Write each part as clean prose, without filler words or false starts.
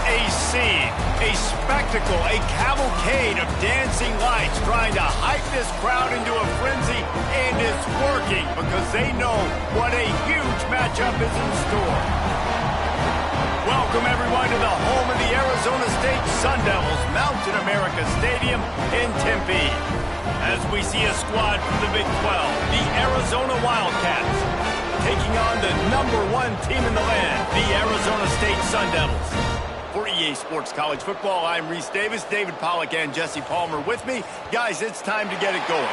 A scene, a spectacle, a cavalcade of dancing lights trying to hype this crowd into a frenzy, and it's working because they know what a huge matchup is in store. Welcome, everyone, to the home of the Arizona State Sun Devils, Mountain America Stadium in Tempe. As we see a squad from the Big 12, the Arizona Wildcats, taking on the #1 team in the land, the Arizona State Sun Devils. For EA Sports College Football, I'm Reese Davis, David Pollack, and Jesse Palmer with me. Guys, it's time to get it going.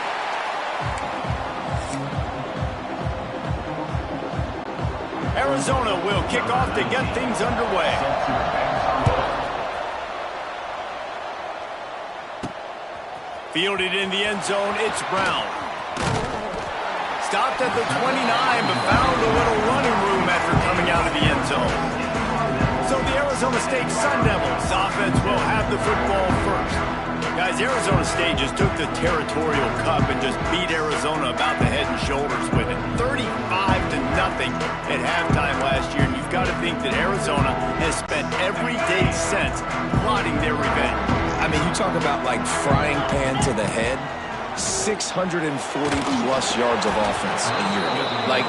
Arizona will kick off to get things underway. Fielded in the end zone, it's Brown. Stopped at the 29, but found a little running room after coming out of the end zone. So the Arizona State Sun Devils offense will have the football first. Guys, Arizona State just took the Territorial Cup and just beat Arizona about the head and shoulders with it. 35-0 at halftime last year, and you've got to think that Arizona has spent every day since plotting their revenge. I mean, you talk about like frying pan to the head, 640-plus yards of offense a year ago. Like,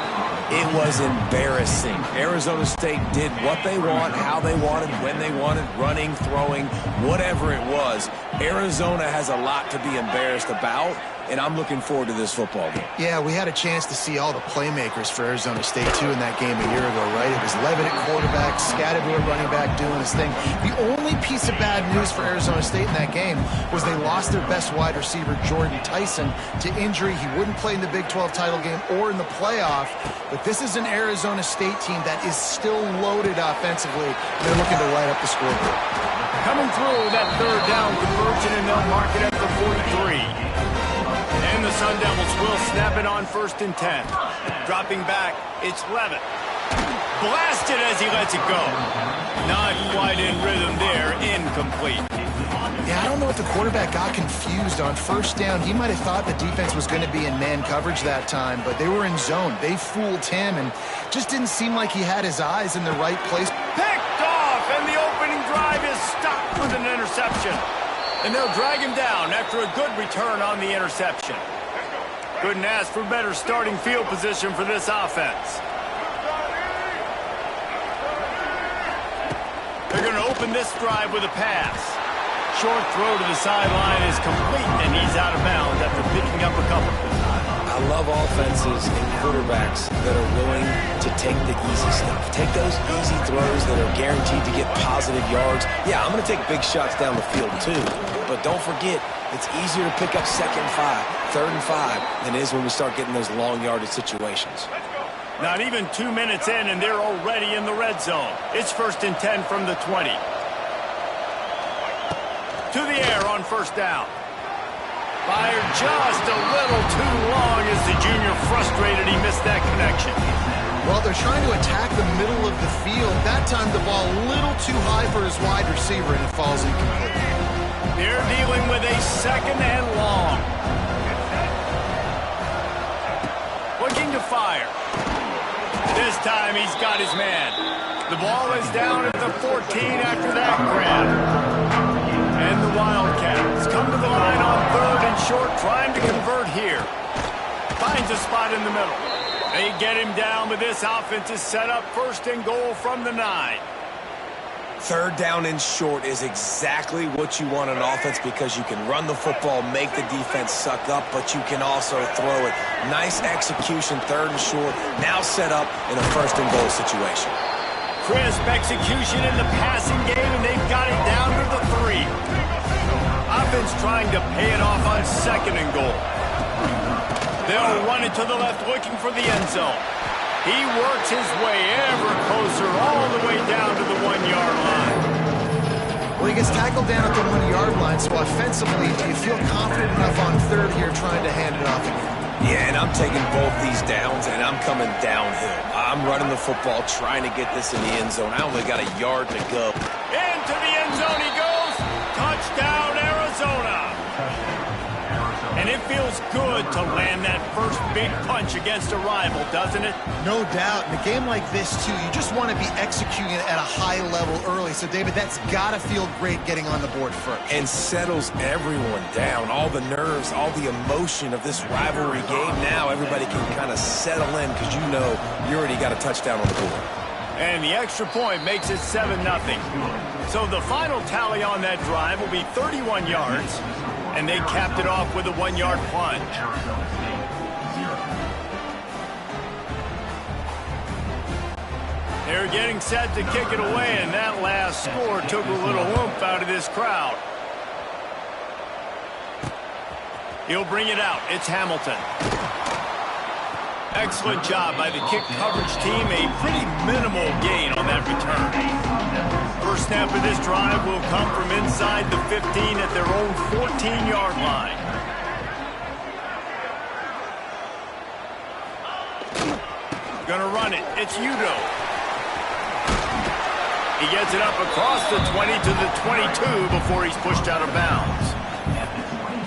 it was embarrassing. Arizona State did what they want, how they wanted, when they wanted, running, throwing, whatever it was. Arizona has a lot to be embarrassed about, and I'm looking forward to this football game. Yeah, we had a chance to see all the playmakers for Arizona State, too, in that game a year ago, right? It was Levitt at quarterback, Scadaboo at running back doing his thing. The only piece of bad news for Arizona State in that game was they lost their best wide receiver, Jordan Tyson, to injury. He wouldn't play in the Big 12 title game or in the playoff, but this is an Arizona State team that is still loaded offensively, and they're looking to light up the scoreboard. Coming through that third down conversion, and they'll mark it at the 43. And the Sun Devils will snap it on 1st and 10. Dropping back, it's Levitt. Blasted as he lets it go. Not quite in rhythm there, incomplete. Yeah, I don't know if the quarterback got confused on 1st down. He might have thought the defense was going to be in man coverage that time, but they were in zone. They fooled him and just didn't seem like he had his eyes in the right place. Picked off, and the opening drive is stopped with an interception. And they'll drag him down after a good return on the interception. Couldn't ask for better starting field position for this offense. They're going to open this drive with a pass. Short throw to the sideline is complete, and he's out of bounds after picking up a couple. I love offenses and quarterbacks that are willing to take the easy stuff. Take those easy throws that are guaranteed to get positive yards. Yeah, I'm going to take big shots down the field too. But don't forget, it's easier to pick up 2nd and 5, 3rd and 5 than it is when we start getting those long yardage situations. Not even 2 minutes in, and they're already in the red zone. It's 1st and 10 from the 20. To the air on 1st down. Fired just a little too long as the junior frustrated he missed that connection. Well, they're trying to attack the middle of the field. That time the ball a little too high for his wide receiver, and it falls incomplete. They're dealing with a 2nd and long. Looking to fire. This time he's got his man. The ball is down at the 14 after that grab. And the Wildcats come to the line on 3rd and short, trying to convert here. Finds a spot in the middle. They get him down, but this offense is set up 1st and goal from the 9. 3rd down and short is exactly what you want on offense because you can run the football, make the defense suck up, but you can also throw it. Nice execution, 3rd and short, now set up in a 1st and goal situation. Crisp execution in the passing game, and they've got it down to the 3. Offense trying to pay it off on 2nd and goal. They'll run it to the left, looking for the end zone. He works his way ever closer, all the way down to the 1-yard line. Well, he gets tackled down at the 1-yard line, so offensively, do you feel confident enough on 3rd here trying to hand it off again? Yeah, and I'm taking both these downs, and I'm coming downhill. I'm running the football, trying to get this in the end zone. I only got a yard to go. Into the end zone he goes. Touchdown, Arizona. And if feels good to land that first big punch against a rival, doesn't it? No doubt. In a game like this, too, you just want to be executing at a high level early. So, David, that's got to feel great getting on the board first. And settles everyone down. All the nerves, all the emotion of this rivalry game. Now everybody can kind of settle in because you know you already got a touchdown on the board. And the extra point makes it 7-0. So the final tally on that drive will be 31 yards, and they capped it off with a 1-yard plunge. They're getting set to kick it away, and that last score took a little oomph out of this crowd. He'll bring it out. It's Hamilton. Excellent job by the kick coverage team. A pretty minimal gain on that return. First snap of this drive will come from inside the 15 at their own 14-yard line. Gonna run it. It's Udo. He gets it up across the 20 to the 22 before he's pushed out of bounds.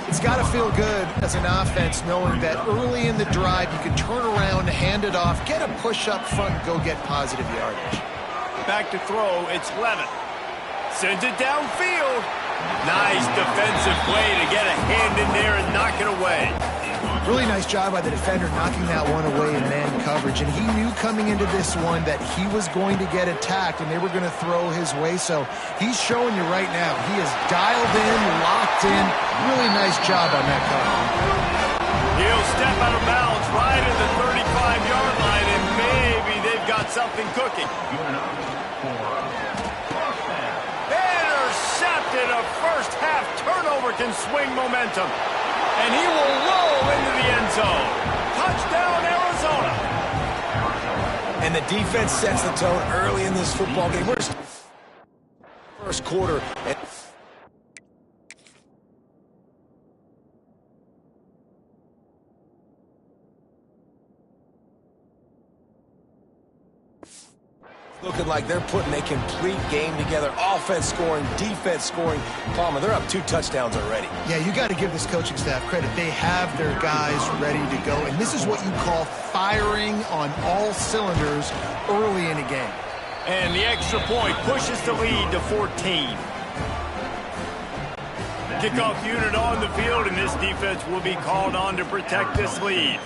It's got to feel good as an offense knowing that early in the drive you can turn around, hand it off, get a push up front, and go get positive yardage. Back to throw, it's Levin. Sends it downfield. Nice defensive play to get a hand in there and knock it away. Really nice job by the defender knocking that one away in man coverage. And he knew coming into this one that he was going to get attacked and they were going to throw his way. So he's showing you right now. He is dialed in, locked in. Really nice job on that cover. He'll step out of bounds right at the 35-yard line, and maybe they've got something cooking. Intercepted. A first-half turnover can swing momentum. And he will roll into the end zone. Touchdown, Arizona. And the defense sets the tone early in this football game. First quarter. Looking like they're putting a complete game together. Offense scoring, defense scoring. Palmer, they're up 2 touchdowns already. Yeah, you got to give this coaching staff credit. They have their guys ready to go. And this is what you call firing on all cylinders early in a game. And the extra point pushes the lead to 14. Kickoff unit on the field, and this defense will be called on to protect this lead.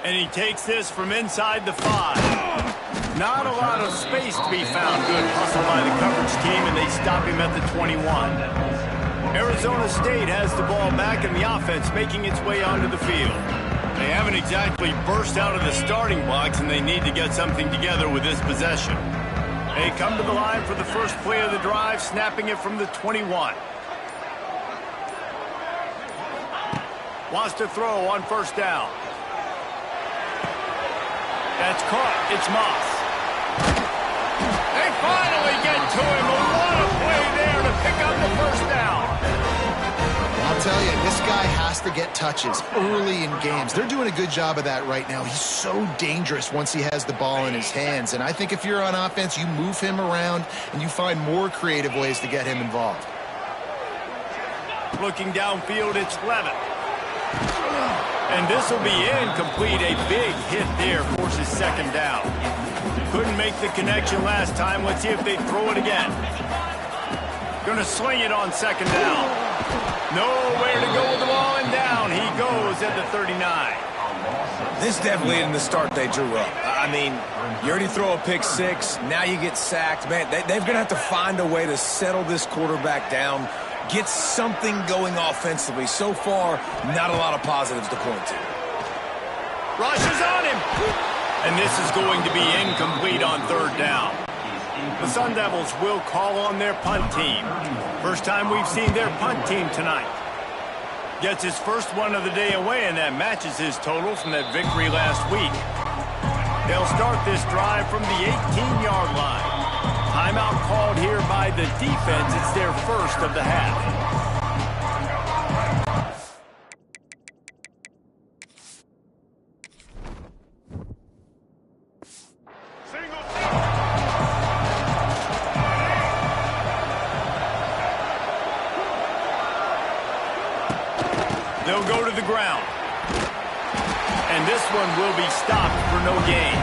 And he takes this from inside the 5. Not a lot of space to be found. Good hustle by the coverage team, and they stop him at the 21. Arizona State has the ball back, and the offense making its way onto the field. They haven't exactly burst out of the starting blocks, and they need to get something together with this possession. They come to the line for the first play of the drive, snapping it from the 21. Wants to throw on first down. That's caught. It's Moss. They finally get to him. What a play there to pick up the first down. I'll tell you, this guy has to get touches early in games. They're doing a good job of that right now. He's so dangerous once he has the ball in his hands. And I think if you're on offense, you move him around and you find more creative ways to get him involved. Looking downfield, it's Levin. And this will be incomplete. A big hit there forces second down. Couldn't make the connection last time. Let's see if they throw it again. Going to sling it on second down. Nowhere to go with the ball, and down he goes at the 39. This definitely isn't the start they drew up. I mean, you already throw a pick 6. Now you get sacked. Man, they're going to have to find a way to settle this quarterback down. Get something going offensively. So far, not a lot of positives to point to. Rush is on him. And this is going to be incomplete on third down. The Sun Devils will call on their punt team. First time we've seen their punt team tonight. Gets his first one of the day away, and that matches his total from that victory last week. They'll start this drive from the 18-yard line. Timeout called here by the defense. It's their first of the half. They'll go to the ground. And this one will be stopped for no gain.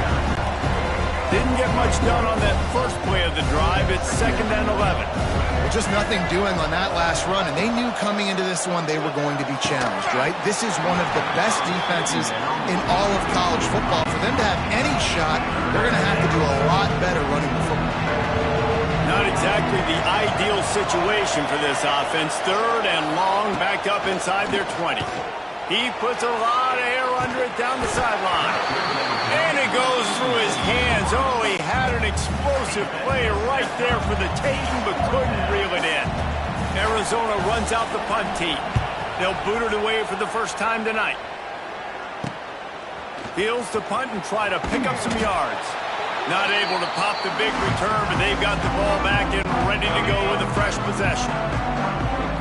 Didn't get much done on that first play of the drive. It's 2nd and 11. Well, just nothing doing on that last run, and they knew coming into this one they were going to be challenged, right? This is one of the best defenses in all of college football. For them to have any shot, they're going to have to do a lot better running the football. Not exactly the ideal situation for this offense. 3rd and long, backed up inside their 20. He puts a lot of air under it down the sideline. And it goes through his hands. Oh, he had an explosive play right there for the taking, but couldn't reel it in. Arizona runs out the punt tee. They'll boot it away for the first time tonight. Fields to punt and try to pick up some yards. Not able to pop the big return, but they've got the ball back and ready to go with a fresh possession.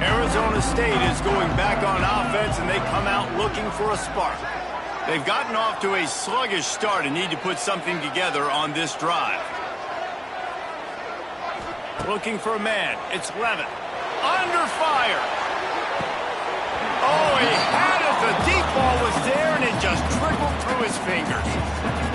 Arizona State is going back on offense, and they come out looking for a spark. They've gotten off to a sluggish start and need to put something together on this drive. Looking for a man. It's Levitt. Under fire. Oh, he had it. The deep ball was there, and it just trickled through his fingers.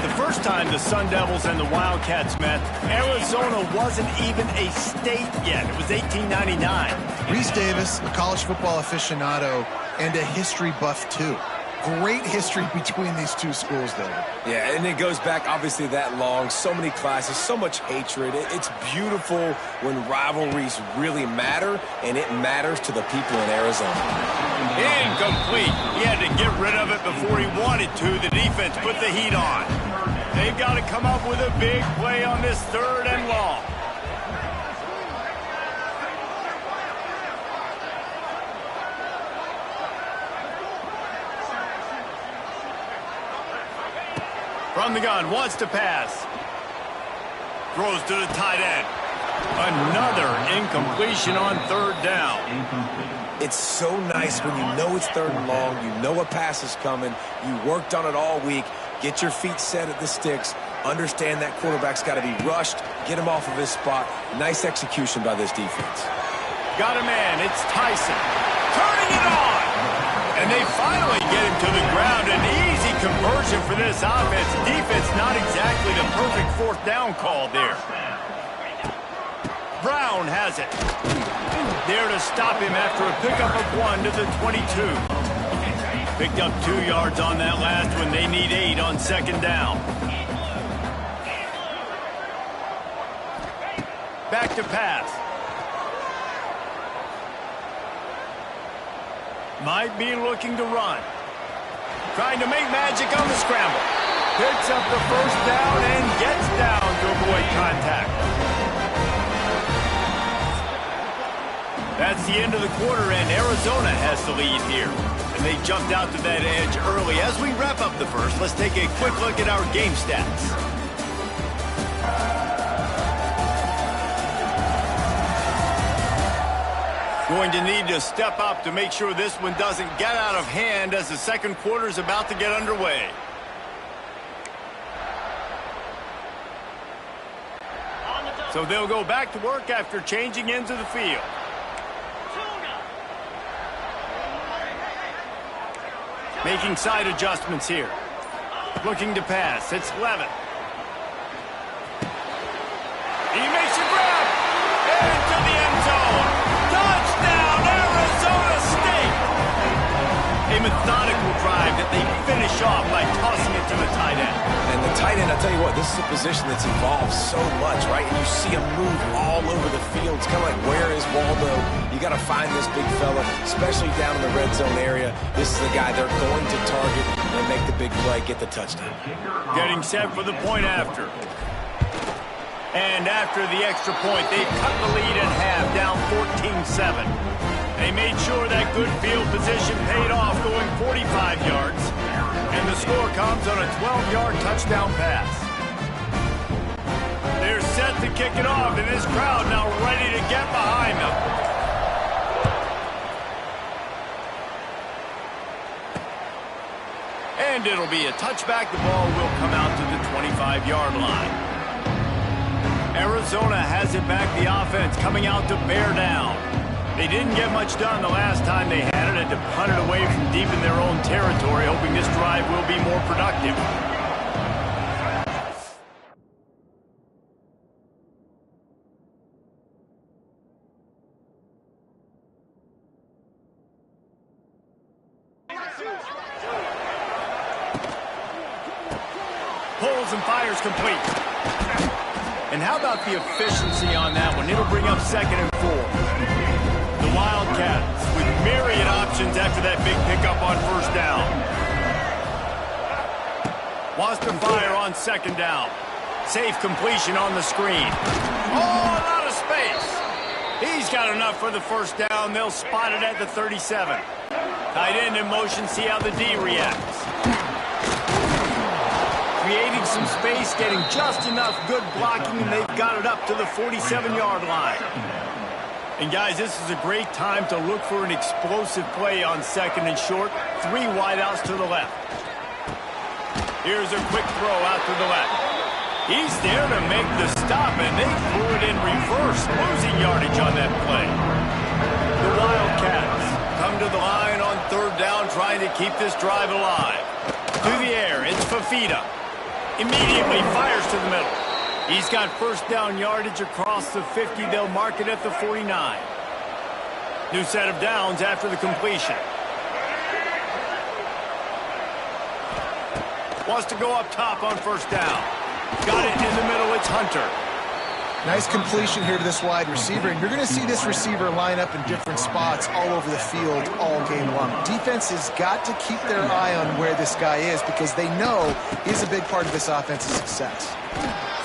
The first time the Sun Devils and the Wildcats met, Arizona wasn't even a state yet. It was 1899. Reese Davis, a college football aficionado, and a history buff, too. Great history between these two schools, though. Yeah, and it goes back, obviously, that long. So many classes, so much hatred. It's beautiful when rivalries really matter, and it matters to the people in Arizona. Incomplete. He had to get rid of it before he wanted to. The defense put the heat on. They've got to come up with a big play on this 3rd and long. From the gun, wants to pass. Throws to the tight end. Another incompletion on 3rd down. It's so nice when you know it's 3rd and long, you know a pass is coming, you worked on it all week, get your feet set at the sticks, understand that quarterback's got to be rushed, get him off of his spot. Nice execution by this defense. Got a man, it's Tyson. Turning it on! And they finally get him to the ground. An easy conversion for this offense. Defense not exactly the perfect 4th down call there. Brown has it. There to stop him after a pickup of 1 to the 22. Picked up 2 yards on that last one. They need 8 on 2nd down. Back to pass. Might be looking to run. Trying to make magic on the scramble. Picks up the 1st down and gets down to avoid contact. That's the end of the quarter, and Arizona has the lead here. And they jumped out to that edge early. As we wrap up the first, let's take a quick look at our game stats. Going to need to step up to make sure this one doesn't get out of hand as the 2nd quarter is about to get underway. So they'll go back to work after changing into the field. Making side adjustments here. Looking to pass. It's Levitt. He makes a grab. Into the end zone. Touchdown, Arizona State. A methodical drive that they finish off by tossing it to the tight end. And the tight end, I'll tell you what, this is a position that's evolved so much, right? And you see him move all over the field. It's kind of like, where is Waldo? You got to find this big fella, especially down in the red zone area. This is the guy they're going to target and make the big play, get the touchdown. Getting set for the point after. And after the extra point, they've cut the lead in half, down 14-7. They made sure that good field position paid off, going 45 yards. And the score comes on a 12-yard touchdown pass. They're set to kick it off, and this crowd now ready to get behind them. And it'll be a touchback. The ball will come out to the 25-yard line. Arizona has it back, the offense coming out to bear down. They didn't get much done the last time they had it, and to punt it away from deep in their own territory, hoping this drive will be more productive. Pulls and fires complete. And how about the efficiency on that one? It'll bring up 2nd and 4. The Wildcats with myriad options after that big pickup on 1st down. Wants to fire on 2nd down. Safe completion on the screen. Oh, a lot of space. He's got enough for the 1st down. They'll spot it at the 37. Tight end in motion, see how the D reacts. Creating some space, getting just enough good blocking, and they've got it up to the 47-yard line. And guys, this is a great time to look for an explosive play on 2nd and short. 3 wideouts to the left. Here's a quick throw out to the left. He's there to make the stop, and they threw it in reverse, losing yardage on that play. The Wildcats come to the line on 3rd down, trying to keep this drive alive. Through the air, it's Fafita. Immediately fires to the middle. He's got 1st down yardage across the 50. They'll mark it at the 49. New set of downs after the completion. Wants to go up top on 1st down. Got it in the middle. It's Hunter. Nice completion here to this wide receiver, and you're going to see this receiver line up in different spots all over the field all game long. Defense has got to keep their eye on where this guy is because they know he's a big part of this offense's success.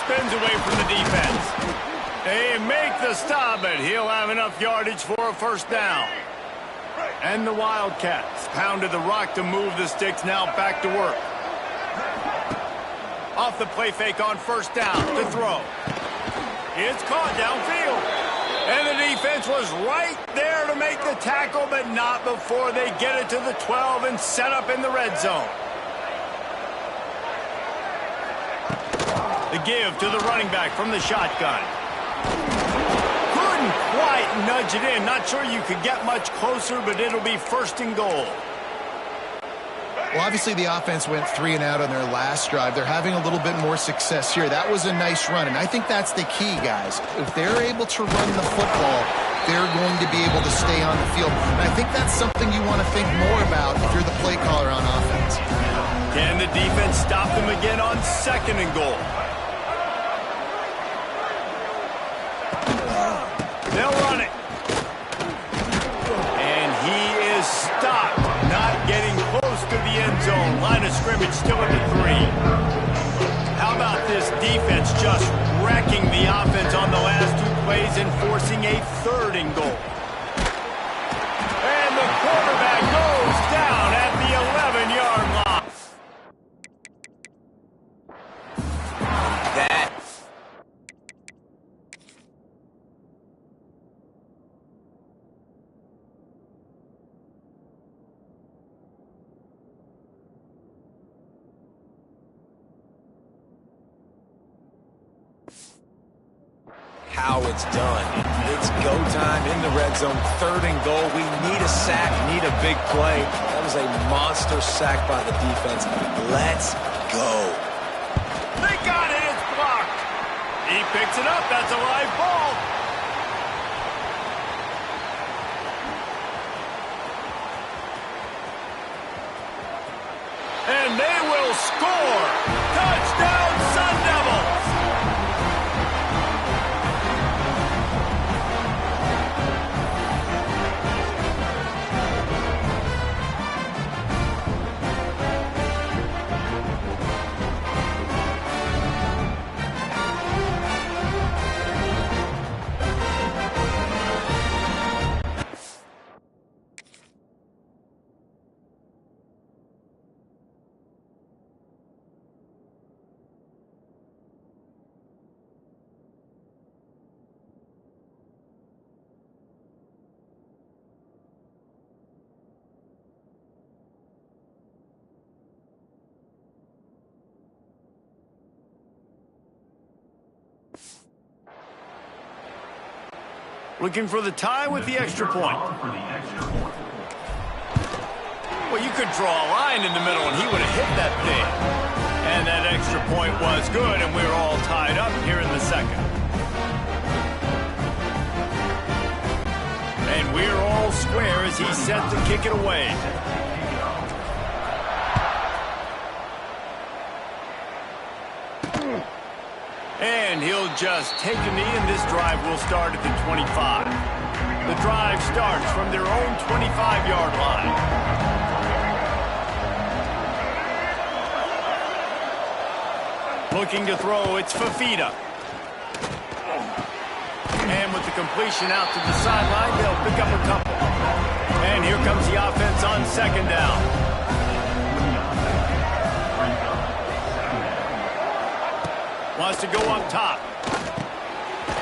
Spins away from the defense. They make the stop, but he'll have enough yardage for a 1st down. And the Wildcats pounded the rock to move the sticks, now back to work. Off the play fake on 1st down to throw. It's caught downfield. And the defense was right there to make the tackle, but not before they get it to the 12 and set up in the red zone. The give to the running back from the shotgun. Couldn't quite nudge it in. Not sure you could get much closer, but it'll be 1st and goal. Well, obviously the offense went 3 and out on their last drive. They're having a little bit more success here. That was a nice run, and I think that's the key, guys. If they're able to run the football, they're going to be able to stay on the field. And I think that's something you want to think more about if you're the play caller on offense. Can the defense stop them again on 2nd and goal? They'll run it. And he is stopped. Not getting close to the end zone. Line of scrimmage still at the 3. How about this defense just wrecking the offense on the last 2 plays and forcing a 3rd and goal? And the quarterback goes down at the 11-yard line. How it's done. It's go time in the red zone. 3rd and goal. We need a sack, need a big play. That was a monster sack by the defense. Let's go. They got it. It's blocked. He picks it up. That's a live ball. And they will score. Touchdown, Sun Devils. Looking for the tie with the extra point. Well, you could draw a line in the middle, and he would have hit that thing. And that extra point was good, and we're all tied up here in the second. And we're all square as he's set to kick it away. And he'll just take a knee, and this drive will start at the 25. The drive starts from their own 25-yard line. Looking to throw, it's Fafita. And with the completion out to the sideline, they'll pick up a couple. And here comes the offense on second down. Wants to go up top.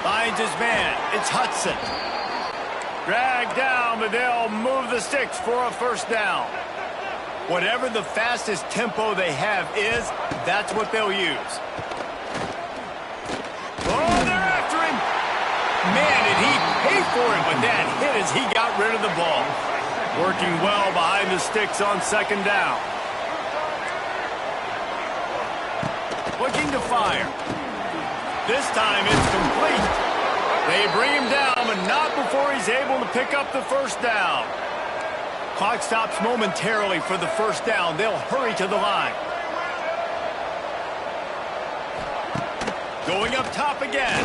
Finds his man. It's Hudson. Dragged down, but they'll move the sticks for a first down. Whatever the fastest tempo they have is, that's what they'll use. Oh, they're after him. Man, did he pay for it, but that hit as he got rid of the ball. Working well behind the sticks on second down. Looking to fire. This time it's complete. They bring him down, but not before he's able to pick up the first down. Clock stops momentarily for the first down. They'll hurry to the line. Going up top again.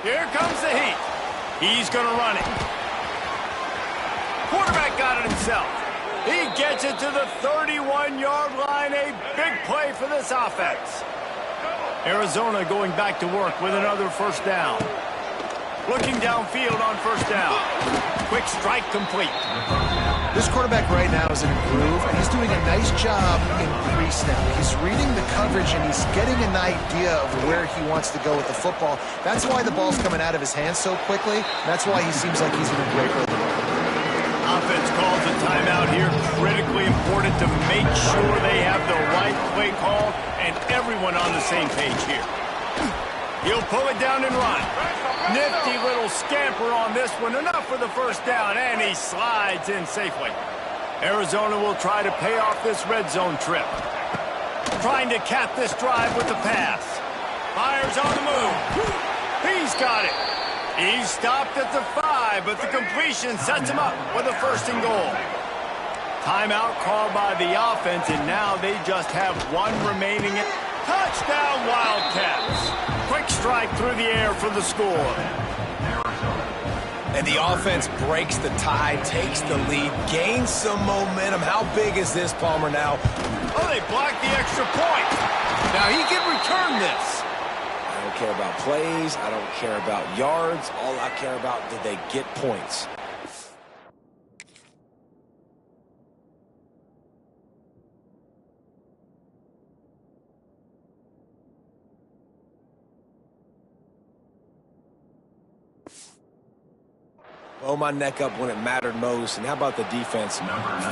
Here comes the heat. He's going to run it. Quarterback got it himself. He gets it to the 31-yard line. A big play for this offense. Arizona going back to work with another first down. Looking downfield on first down. Quick strike complete. This quarterback right now is in a groove, and he's doing a nice job in pre-snap. He's reading the coverage, and he's getting an idea of where he wants to go with the football. That's why the ball's coming out of his hands so quickly. That's why he seems like he's in a great rhythm. Offense calls a timeout here. Critically important to make sure they have the right play call and everyone on the same page here. He'll pull it down and run. Nifty little scamper on this one. Enough for the first down, and he slides in safely. Arizona will try to pay off this red zone trip. Trying to cap this drive with the pass. Fires on the move. He's got it. He's stopped at the 5, but the completion sets him up with a first and goal. Timeout called by the offense, and now they just have one remaining. Touchdown, Wildcats. Quick strike through the air for the score. And the offense breaks the tie, takes the lead, gains some momentum. How big is this, Palmer, now? Oh, they blocked the extra point. Now he can return this. I don't care about plays. I don't care about yards. All I care about, did they get points? Blow my neck up when it mattered most. And how about the defense?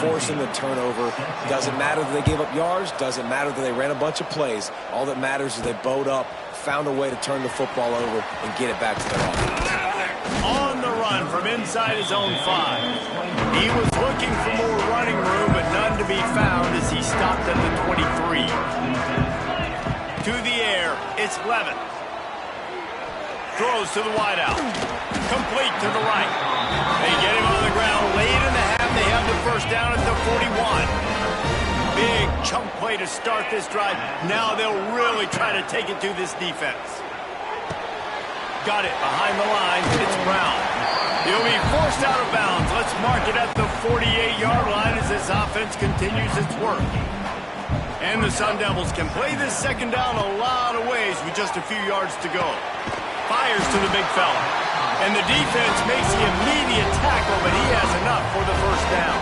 Forcing the turnover. Doesn't matter that they gave up yards. Doesn't matter that they ran a bunch of plays. All that matters is they bowed up, found a way to turn the football over and get it back to their offense. On the run from inside his own 5. He was looking for more running room, but none to be found as he stopped at the 23. To the air, it's Levin. Throws to the wideout. Complete to the right. They get him on the ground late in the half. They have the first down at the 41. Big chunk play to start this drive. Now they'll really try to take it to this defense. Got it behind the line. It's Brown. He'll be forced out of bounds. Let's mark it at the 48-yard line as this offense continues its work. And the Sun Devils can play this second down a lot of ways with just a few yards to go. Fires to the big fella. And the defense makes the immediate tackle, but he has enough for the first down.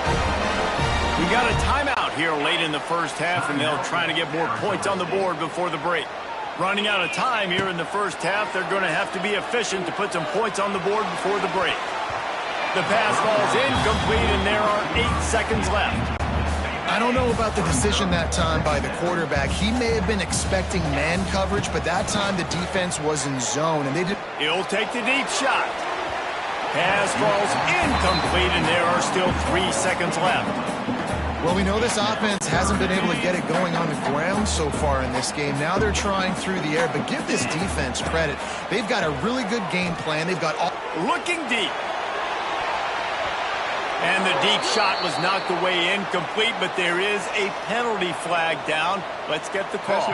We got a timeout here late in the first half, and they'll try to get more points on the board before the break. Running out of time here in the first half, they're going to have to be efficient to put some points on the board before the break. The pass falls incomplete, and there are 8 seconds left. I don't know about the decision that time by the quarterback. He may have been expecting man coverage, but that time the defense was in zone, and they did. He'll take the deep shot. Pass falls incomplete, and there are still 3 seconds left. Well, we know this offense hasn't been able to get it going on the ground so far in this game. Now they're trying through the air, but give this defense credit. They've got a really good game plan. They've got all... Looking deep. And the deep shot was knocked away incomplete, but there is a penalty flag down. Let's get the call.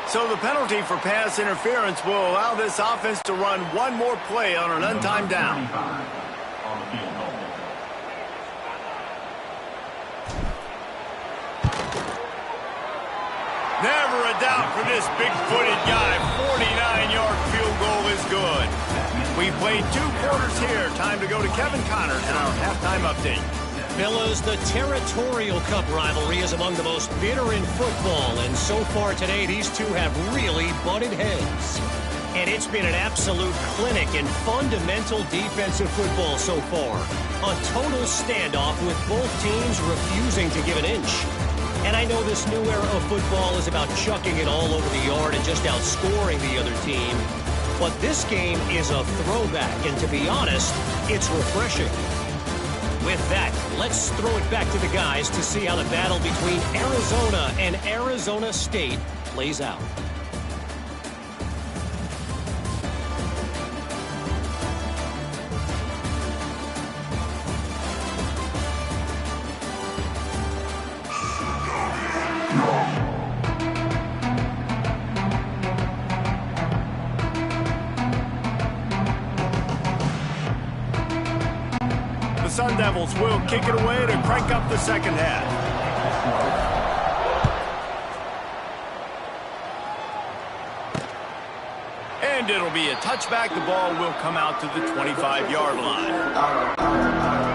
So the penalty for pass interference will allow this offense to run one more play on an untimed down. Never a doubt for this big-footed guy. 49-yard field goal is good. We played 2 quarters here. Time to go to Kevin Connor and our halftime update. Fellas, the Territorial Cup rivalry is among the most bitter in football, and so far today, these two have really butted heads. And it's been an absolute clinic in fundamental defensive football so far. A total standoff with both teams refusing to give an inch. And I know this new era of football is about chucking it all over the yard and just outscoring the other team. But this game is a throwback, and to be honest, it's refreshing. With that, let's throw it back to the guys to see how the battle between Arizona and Arizona State plays out. Sun Devils will kick it away to crank up the second half. And it'll be a touchback. The ball will come out to the 25-yard line.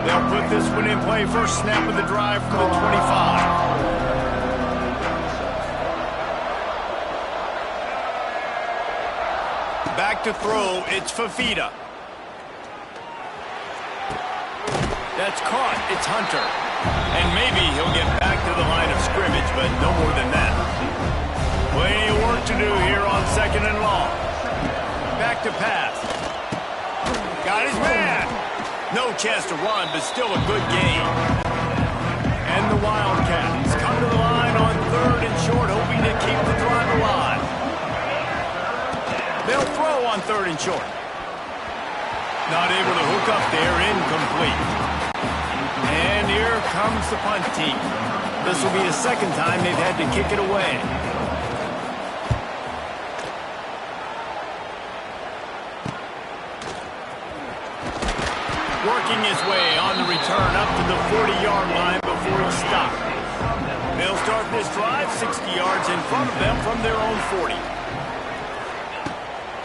They'll put this one in play. First snap of the drive from the 25. Back to throw. It's Fafita. That's caught. It's Hunter. And maybe he'll get back to the line of scrimmage, but no more than that. Plenty of work to do here on 2nd and long. Back to pass. Got his man. No chance to run, but still a good game. And the Wildcats come to the line on 3rd and short, hoping to keep the drive alive. They'll throw on 3rd and short. Not able to hook up there. Incomplete. And here comes the punt team. This will be the second time they've had to kick it away. Working his way on the return up to the 40-yard line before he stopped. They'll start this drive 60 yards in front of them from their own 40.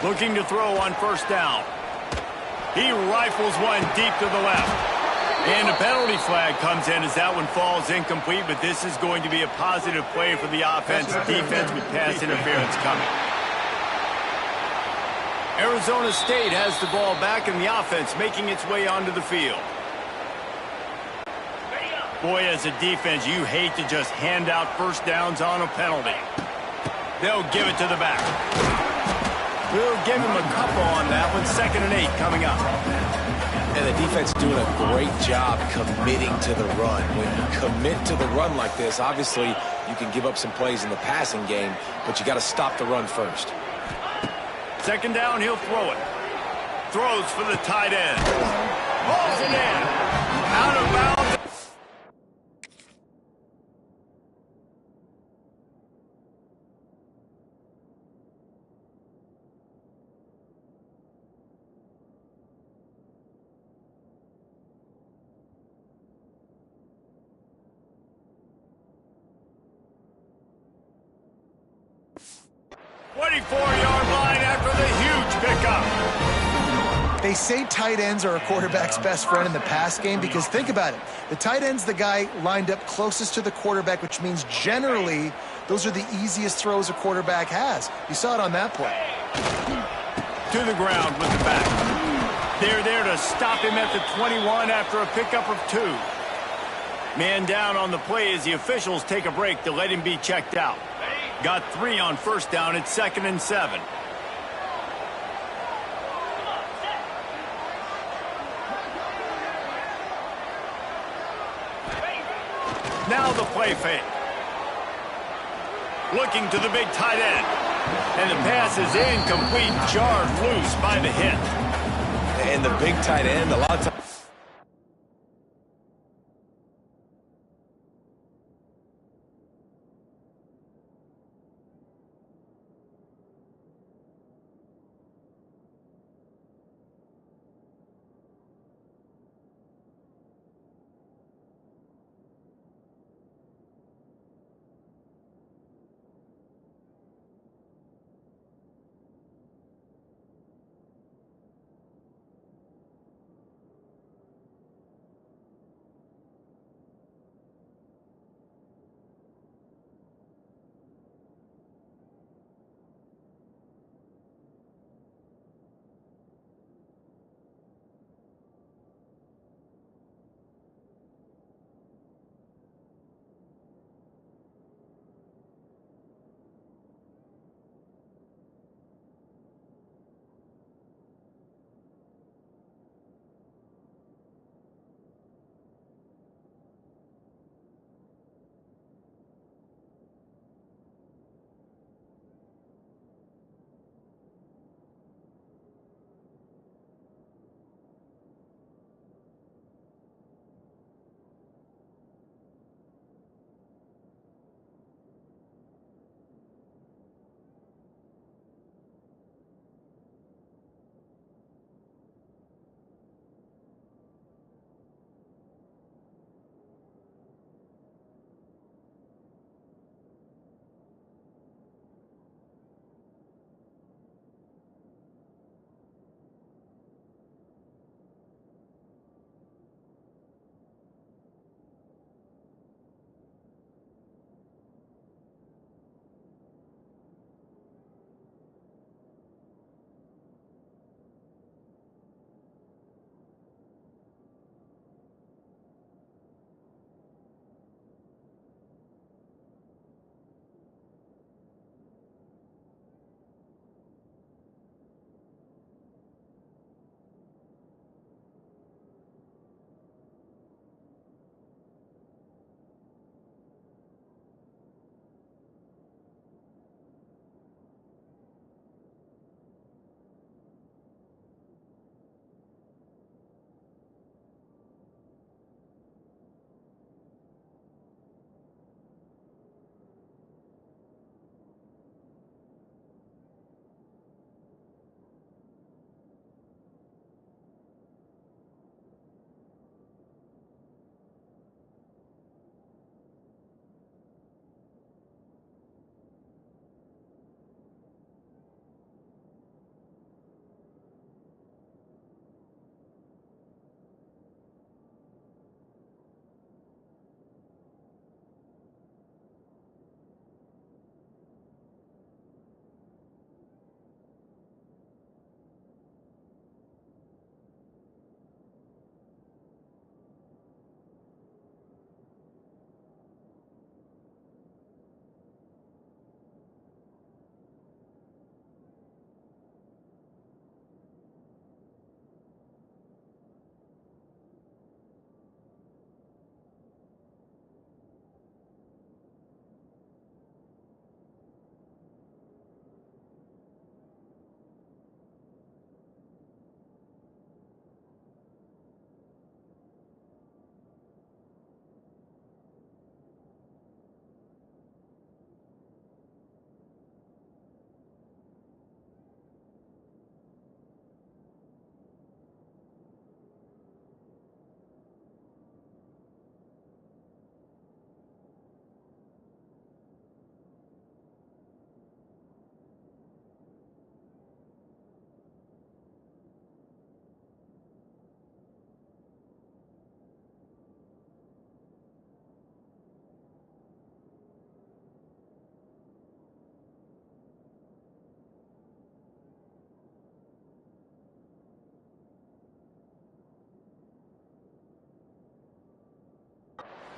Looking to throw on 1st down. He rifles one deep to the left. And a penalty flag comes in as that one falls incomplete, but this is going to be a positive play for the offense. Defense with pass interference coming. Arizona State has the ball back, and the offense making its way onto the field. Boy, as a defense, you hate to just hand out 1st downs on a penalty. They'll give it to the back. We'll give him a couple on that one. 2nd and 8 coming up. And the defense doing a great job committing to the run. When you commit to the run like this, obviously you can give up some plays in the passing game, but you got to stop the run first. 2nd down, he'll throw it. Throws for the tight end. Balls it in. Out of bounds. They say tight ends are a quarterback's best friend in the pass game because think about it. The tight end's the guy lined up closest to the quarterback, which means generally those are the easiest throws a quarterback has. You saw it on that play. To the ground with the back. They're there to stop him at the 21 after a pickup of 2. Man down on the play as the officials take a break to let him be checked out. Got 3 on 1st down. It's 2nd and 7. Now the play fake. Looking to the big tight end. And the pass is incomplete, jarred loose by the hit. And the big tight end, a lot of times.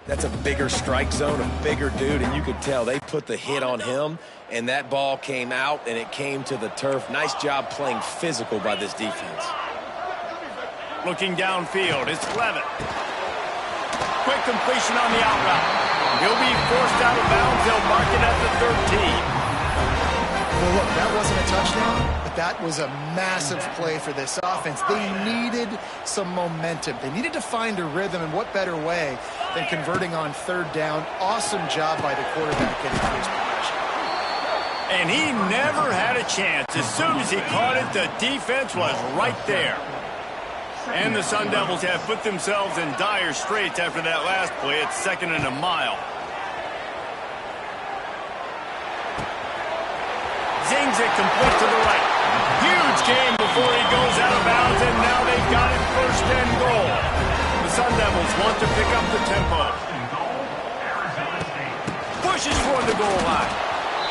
That's a bigger strike zone, a bigger dude, and you could tell they put the hit on him, and that ball came out, and it came to the turf. Nice job playing physical by this defense. Looking downfield, it's Levitt. Quick completion on the out route. He'll be forced out of bounds. They'll mark it at the 13. Well, look, that wasn't a touchdown, but that was a massive play for this offense. They needed some momentum. They needed to find a rhythm, and what better way than converting on third down. Awesome job by the quarterback getting to his progression. And he never had a chance. As soon as he caught it, the defense was right there. And the Sun Devils have put themselves in dire straits after that last play. It's 2nd and a mile. Zings it complete to the right. Huge game before he goes out of bounds, and now they've got it 1st and goal. The Sun Devils want to pick up the tempo. Pushes for the goal line.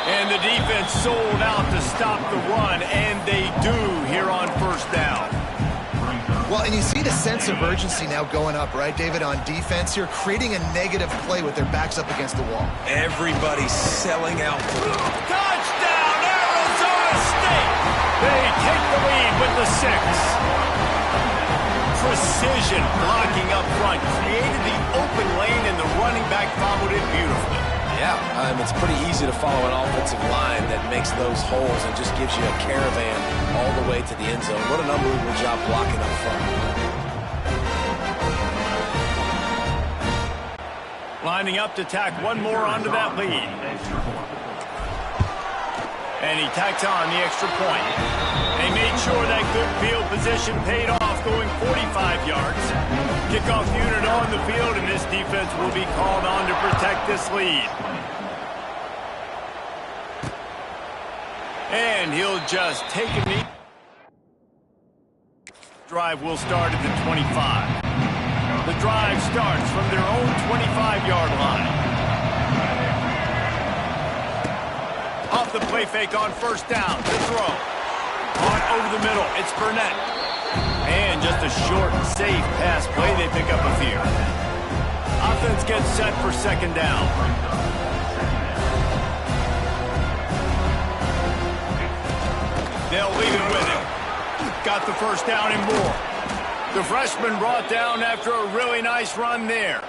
And the defense sold out to stop the run, and they do here on 1st down. Well, and you see the sense of urgency now going up, right, David, on defense here, creating a negative play with their backs up against the wall. Everybody's selling out. Touchdown, Arizona State! They take the lead with the 6. Precision blocking up front created the open lane, and the running back followed it beautifully. Yeah, it's pretty easy to follow an offensive line that makes those holes and just gives you a caravan all the way to the end zone. What an unbelievable job blocking up front. Lining up to tack one more onto that lead. And he tacks on the extra point. They made sure that good field position paid off, going 45 yards. Kickoff unit on the field, and this defense will be called on to protect this lead. And he'll just take a knee. Drive will start at the 25. The drive starts from their own 25-yard line. Off the play fake on 1st down to throw. On over the middle, it's Burnett. And just a short, safe pass play, they pick up a few. Offense gets set for 2nd down. They'll leave it with him. Got the 1st down and more. The freshman brought down after a really nice run there.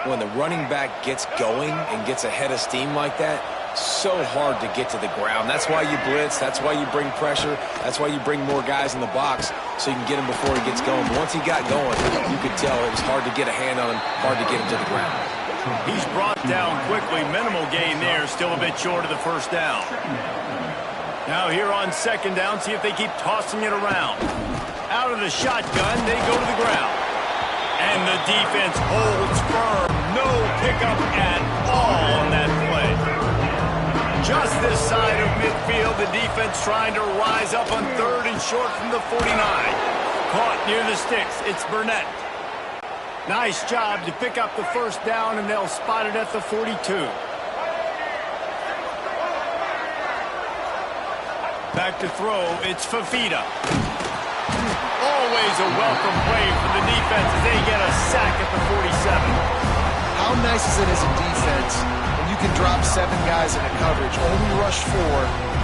When the running back gets going and gets ahead of steam like that, so hard to get to the ground. That's why you blitz. That's why you bring pressure. That's why you bring more guys in the box so you can get him before he gets going. But once he got going, you could tell it was hard to get a hand on him, hard to get him to the ground. He's brought down quickly. Minimal gain there. Still a bit short of the 1st down. Now here on 2nd down, see if they keep tossing it around. Out of the shotgun, they go to the ground. And the defense holds firm. No pickup at all on that play. Just this side of midfield, the defense trying to rise up on 3rd and short from the 49. Caught near the sticks. It's Burnett. Nice job to pick up the 1st down, and they'll spot it at the 42. Back to throw, it's Fafita. Always a welcome play for the defense as they get a sack at the 47. How nice is it as a defense when you can drop 7 guys in a coverage, only rush 4,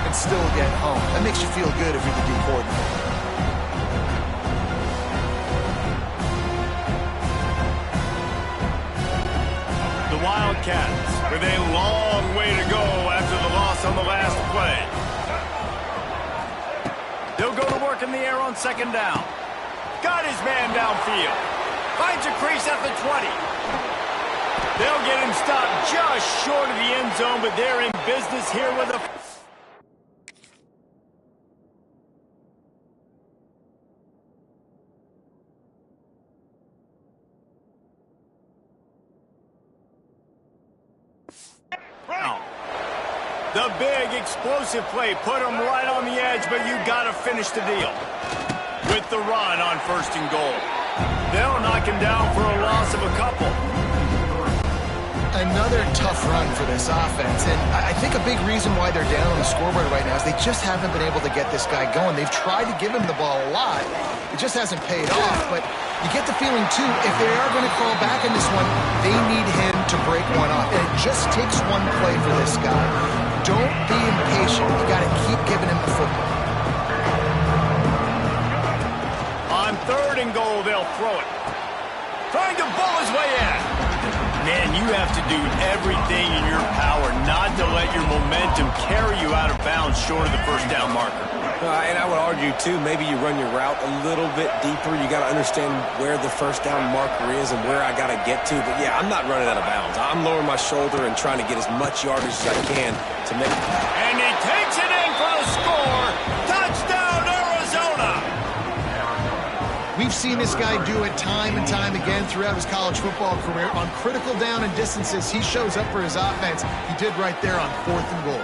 and still get home? That makes you feel good if you're the D coordinator. The Wildcats with a long way to go after the loss on the last play. They'll go to work in the air on 2nd down. Got his man downfield. Finds a crease at the 20. They'll get him stopped just short of the end zone, but they're in business here with a... The big explosive play put him right on the edge, but you got to finish the deal. With the run on 1st and goal. They'll knock him down for a loss of a couple. Another tough run for this offense, and I think a big reason why they're down on the scoreboard right now is they just haven't been able to get this guy going. They've tried to give him the ball a lot. It just hasn't paid off, but you get the feeling, too, if they are going to crawl back in this one, they need him to break one off, and it just takes one play for this guy. Don't be impatient. You got to keep giving him the football. On 3rd and goal, they'll throw it. Trying to bull his way in. Man, you have to do everything in your power not to let your momentum carry you out of bounds short of the first down marker. And I would argue, too, maybe you run your route a little bit deeper. You got to understand where the first down marker is and where I got to get to. But, yeah, I'm not running out of bounds. I'm lowering my shoulder and trying to get as much yardage as I can to make it. And he takes it in for the score. Touchdown, Arizona! We've seen this guy do it time and time again throughout his college football career. On critical down and distances, he shows up for his offense. He did right there on 4th and goal.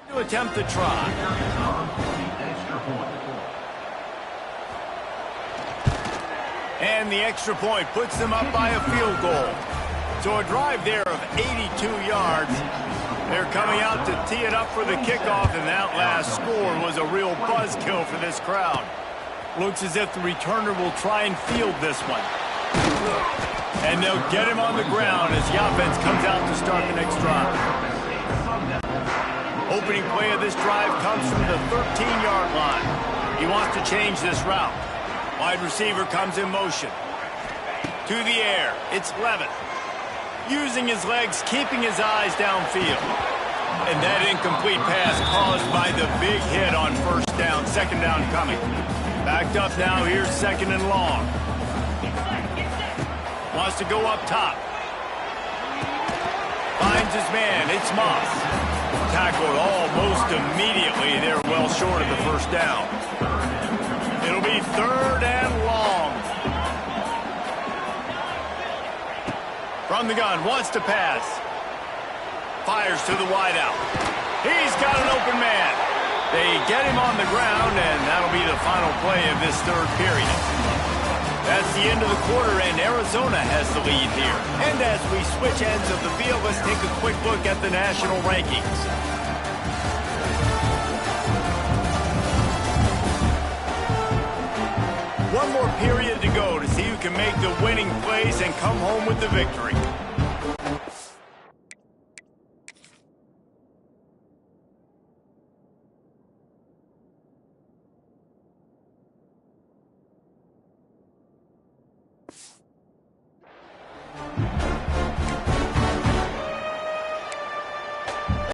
To attempt the try. And the extra point puts them up by a field goal. So a drive there of 82 yards. They're coming out to tee it up for the kickoff, and that last score was a real buzzkill for this crowd. Looks as if the returner will try and field this one. And they'll get him on the ground as the offense comes out to start the next drive. Opening play of this drive comes from the 13-yard line. He wants to change this route. Wide receiver comes in motion. To the air. It's Levitt. Using his legs, keeping his eyes downfield. And that incomplete pass caused by the big hit on first down. Second down coming. Backed up now. Here's second and long. Wants to go up top. Finds his man. It's Moss. Tackled almost immediately. They're well short of the first down. It'll be third and long. From the gun, wants to pass. Fires to the wideout. He's got an open man. They get him on the ground, and that'll be the final play of this third period. That's the end of the quarter, and Arizona has the lead here. And as we switch ends of the field, let's take a quick look at the national rankings. One more period to go to see who can make the winning plays and come home with the victory.